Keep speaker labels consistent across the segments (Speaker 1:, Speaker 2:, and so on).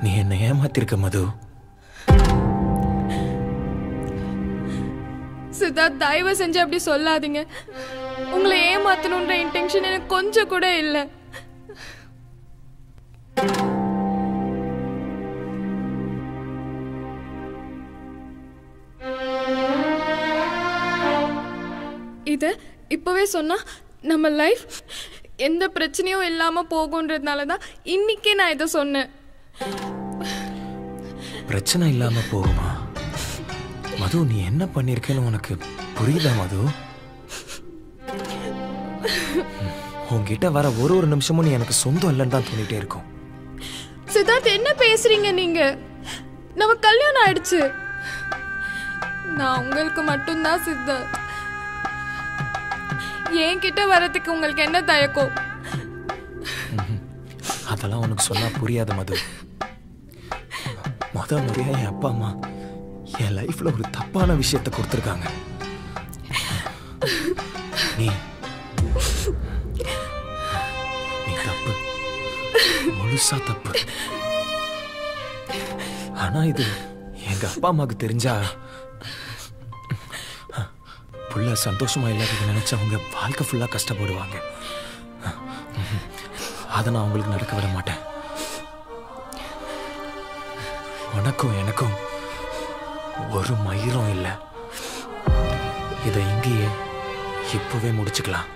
Speaker 1: நீ என்ன ஏமாத்திருக்க மது.
Speaker 2: சித்தார்த், தயவு செஞ்சு அப்படி சொல்லாதீங்க. உங்களை ஏமாத்தணுன்ற இன்டென்ஷன் எனக்கு கொஞ்சம் கூட இல்லை. இத இப்பவே சொன்னா நம்ம லைஃப் எந்த பிரச்சனையும் இல்லாம போகும்ன்றதுனாலதான் இன்னைக்கே நான் இதை சொன்னேன்.
Speaker 1: பிரச்சனை இல்லாம போகுமா மது? நீ என்ன பண்ணிருக்கேன்னு உனக்கு புரியுதா மது? உன்கிட்ட வர ஒரு நிமிஷமும் நீ எனக்கு சொந்தம் இல்லைன்னு தான் தோணிட்டே இருக்கும்.
Speaker 2: சித்தார்த், என்ன பேசுறீங்க நீங்க? நம்ம கல்யாணம் ஆயிடுச்சு. நான் உங்களுக்கு மட்டும்தான் சித்தார்த். என்கிட்ட வரதுக்கு உங்களுக்கு என்ன தயக்கம்?
Speaker 1: அதெல்லாம் உனக்கு சொன்னா புரியாது மது. முறையா என் அப்பா அம்மா என் லைஃப்ல ஒரு தப்பான விஷயத்தை கொடுத்துருக்காங்க. நீ தப்பு, முழுசா தப்பு. ஆனா இது எங்க அப்பா அம்மாவுக்கு தெரிஞ்சா புள்ள சந்தோஷமா இல்லாதது நினைச்சு அவங்க வாழ்க்கை ஃபுல்லா கஷ்டப்படுவாங்க. அதை நான் அவங்களுக்கு நடக்க விட மாட்டேன். உனக்கும் எனக்கும் ஒரு மயிரும் இல்லை. இதை இங்கேயே இப்பவே முடிச்சுக்கலாம்.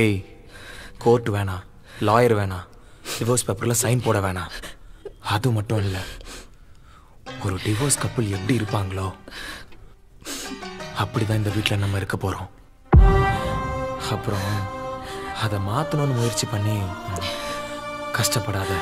Speaker 1: ஏய், கோர்ட் வேணாம், லாயர் வேணாம், டிவோர்ஸ் பேப்பர்ல சைன் போட வேணாம். அது மட்டும் இல்லை, ஒரு டிவோர்ஸ் கப்புள் எப்படி இருப்பாங்களோ அப்படிதான் இந்த வீட்டில் நம்ம இருக்க போறோம். அப்புறம் அதை மாற்றணும்னு முயற்சி பண்ணி கஷ்டப்படாத.